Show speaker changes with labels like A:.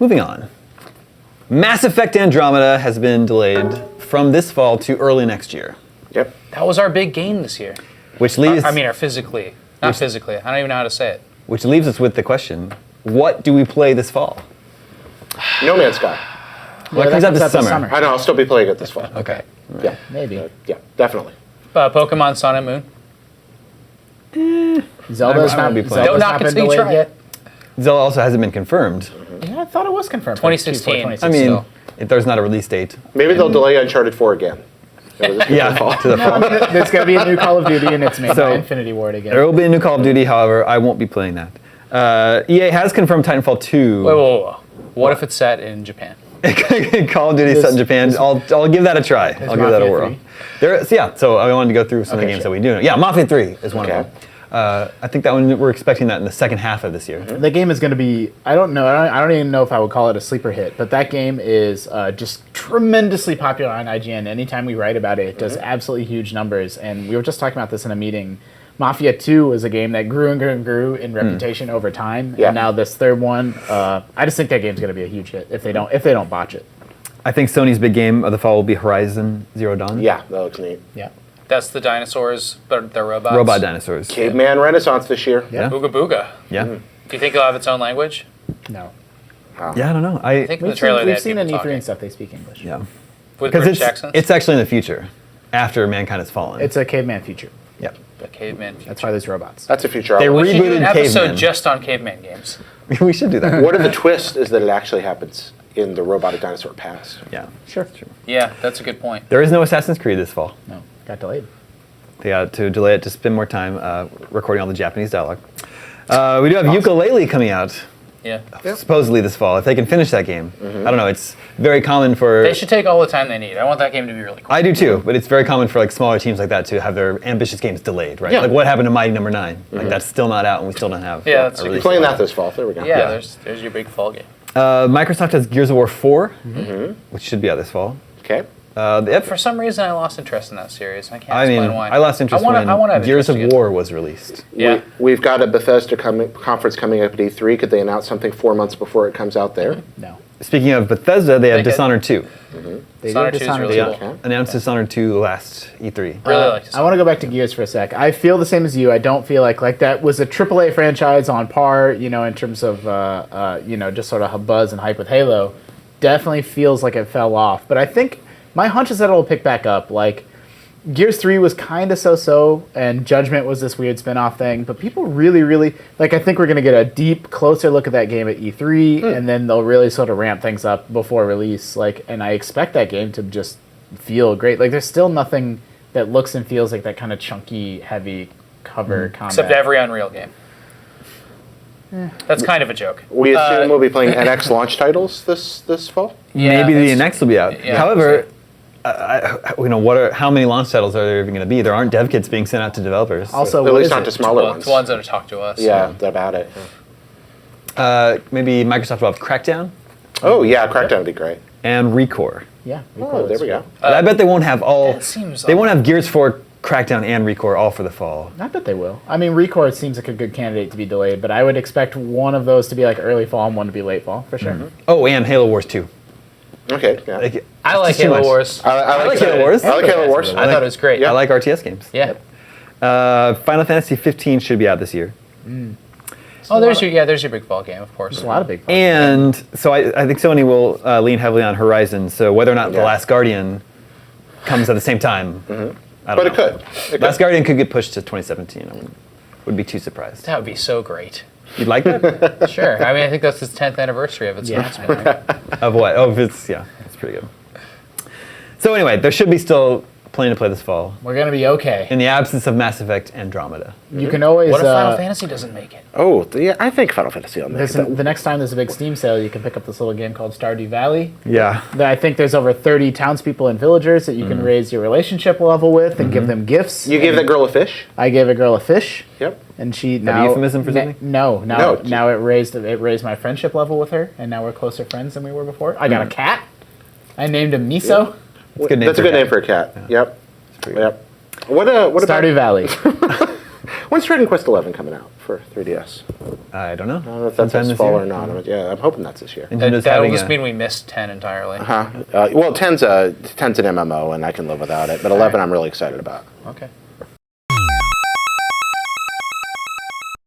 A: Moving on. Mass Effect Andromeda has been delayed from this fall to early next year.
B: Yep.
C: That was our big game this year.
A: Which leaves
C: Or physically. Not physically. I don't even know how to say it.
A: which leaves us with the question, what do we play this fall?
B: No Man's Sky.
A: Well, it comes out this summer.
B: I know, I'll still be playing it this fall.
A: Okay.
B: Yeah.
D: Maybe.
B: Yeah, definitely.
C: Pokemon Sun and Moon.
D: Zelda's
A: I
D: not,
A: won't be playing.
C: Don't
D: Zelda's
C: knock
D: not
C: it
D: been
C: till you
D: delayed
C: try
D: yet.
A: Zelda also hasn't been confirmed.
D: Yeah, I thought it was confirmed.
C: 2016.
A: I mean, there's not a release date.
B: Maybe they'll delay Uncharted 4 again.
A: Yeah, to the fall.
D: There's going to be a new Call of Duty, and it's made
A: So,
D: by Infinity Ward again.
A: There will be a new Call of Duty, however, I won't be playing that. EA has confirmed Titanfall 2.
C: Whoa. What if it's set in Japan?
A: Call of Duty set in Japan. I'll give that a try. I'll give that a
D: Mafia
A: whirl.
D: 3?
A: So I wanted to go through some of the games that we do know. Yeah, Mafia 3 is one of them. I think that one we're expecting that in the second half of this year.
D: The game is going to be, I don't know, I don't even know if I would call it a sleeper hit, but that game is just tremendously popular on IGN. Anytime we write about it, it does absolutely huge numbers. And we were just talking about this in a meeting. Mafia 2 was a game that grew and grew and grew in reputation over time.
B: Yeah.
D: And now this third one, I just think that game's going to be a huge hit if they don't botch it.
A: I think Sony's big game of the fall will be Horizon Zero Dawn.
B: Yeah, that looks neat.
D: Yeah.
C: That's the dinosaurs, but they're robots.
A: Robot dinosaurs.
B: Caveman Renaissance this year.
A: Yeah.
C: Booga Booga.
A: Yeah.
C: Do you think it'll have its own language?
D: No.
A: Yeah, I don't know.
C: I think in the trailer
D: We've seen in
C: in
D: E3 and stuff, they speak English.
A: Yeah.
C: With
A: Because
C: British accents?
A: it's actually in the future, after mankind has fallen.
D: It's a caveman future.
A: yeah.
C: The caveman.
D: That's why there's robots.
B: That's a future.
A: They
B: outlook.
C: We should do an
A: rebooted
C: episode
A: Caveman.
C: just on caveman games.
A: We should do that.
B: One of the twists is that it actually happens in the robotic dinosaur past.
A: Yeah.
D: Sure.
A: True.
C: Yeah, that's a good point.
A: There is no Assassin's Creed this fall.
D: No, got delayed.
A: They had to delay it to spend more time recording all the Japanese dialogue. We do have Yooka-Laylee coming out,
C: Yeah.
A: supposedly this fall. If they can finish that game. I don't know. It's very common for...
C: They should take all the time they need. I want that game to be really cool.
A: I do too, but it's very common for like smaller teams like that to have their ambitious games delayed, right?
C: Yeah.
A: Like what happened to Mighty Number 9? Like that's still not out and we still don't have
C: Yeah, that's
A: a
C: a good
A: release.
B: Playing that this fall. There we go.
C: Yeah, there's your big fall game.
A: Microsoft has Gears of War 4, which should be out this fall.
B: Okay.
C: For some reason, I lost interest in that series. I can't
A: I
C: explain
A: mean,
C: why.
A: I lost interest
C: I wanna
A: when
C: have
A: Gears
C: interest
A: of
C: again.
A: War was released.
C: Yeah.
B: We've got a Bethesda conference coming up at E3. Could they announce something 4 months before it comes out there?
D: No.
A: Speaking of Bethesda, they had
C: They did.
A: Dishonored 2.
D: They
C: Dishonored
D: did
C: 2 is
D: Dishonored
C: really
D: 2.
C: cool.
B: Okay.
A: Announced Dishonored 2 last E3.
C: Really like this.
D: I want to go back to Gears for a sec. I feel the same as you. I don't feel like that was a AAA franchise on par, in terms of, just sort of buzz and hype with Halo. Definitely feels like it fell off. But I think my hunch is that it'll pick back up. Like, Gears 3 was kind of so-so, and Judgment was this weird spin-off thing. But people really, really, I think we're going to get a deep, closer look at that game at E3, and then they'll really sort of ramp things up before release. And I expect that game to just feel great. There's still nothing that looks and feels like that kind of chunky, heavy cover combat.
C: Except every Unreal game. That's kind of a joke.
B: We assume we'll be playing NX launch titles this fall.
C: Yeah,
A: Maybe the
C: that's-
A: NX will be out.
C: yeah,
A: However, how many launch titles are there even going to be? There aren't dev kits being sent out to developers.
D: Also,
B: At
D: what
B: least
D: is
B: not
D: it?
B: to smaller
C: Well,
B: ones.
C: it's the ones that have talked to us.
B: Yeah, about it.
A: Maybe Microsoft will have Crackdown
B: Oh yeah, Crackdown would be great.
A: and Recore.
D: Yeah.
B: Oh, there we go.
A: I bet they won't have all.
C: that seems
A: They won't have Gears 4, Crackdown, and Recore all for the fall.
D: I bet they will. I mean, Recore seems like a good candidate to be delayed, but I would expect one of those to be early fall and one to be late fall, for sure.
A: Oh, and Halo Wars 2.
B: Okay. Yeah.
A: Like,
C: I like
A: it's too
C: Halo
A: much.
C: Wars.
B: I
A: like Halo Wars.
B: I like Halo Wars.
C: I thought it was great.
B: Yeah.
A: I like RTS games.
C: Yeah.
A: Final Fantasy 15 should be out this year.
C: Oh, there's your big fall game, of course.
D: There's a lot of big
A: And so I think Sony will lean heavily on Horizon. So whether or not The
B: Yeah.
A: Last Guardian comes at the same time, I don't
B: But
A: know.
B: it could. It could.
A: Last Guardian could get pushed to 2017. I would be too surprised.
C: That would be so great.
A: You'd like that?
C: Sure. I mean, I think that's its 10th anniversary of its announcement. Right?
A: Of what? Oh, if it's it's pretty good. So anyway, there should be still plenty to play this fall.
D: We're going to be okay.
A: In the absence of Mass Effect Andromeda.
D: You can always...
C: What if Final Fantasy doesn't make it?
B: Oh, yeah, I think Final Fantasy will make it.
D: the next time there's a big Steam sale, you can pick up this little game called Stardew Valley.
A: Yeah.
D: I think there's over 30 townspeople and villagers that you can raise your relationship level with and give them gifts.
B: You gave that girl a fish?
D: I gave a girl a fish.
B: Yep.
D: And she
A: that a euphemism for something?
D: No.
B: No.
D: Now it raised my friendship level with her, and now we're closer friends than we were before. I got a cat. I named him Miso.
A: It's a good name
B: That's
A: for
B: a good
A: a
B: name
A: cat.
B: for a cat. Yep.
A: pretty good.
B: Yep. What
D: Stardew
B: about
D: Valley.
B: When's Dragon Quest 11 coming out for 3DS?
A: I don't know.
B: I don't know if that's
A: Sometime
B: this
A: this
B: fall
A: year?
B: or not. Yeah, I'm hoping that's this year.
A: Nintendo's
C: That'll
A: having
C: just
A: a-
C: mean we missed 10 entirely.
B: Well, 10's an MMO, and I can live without it. But 11, I'm really excited about.
C: Okay.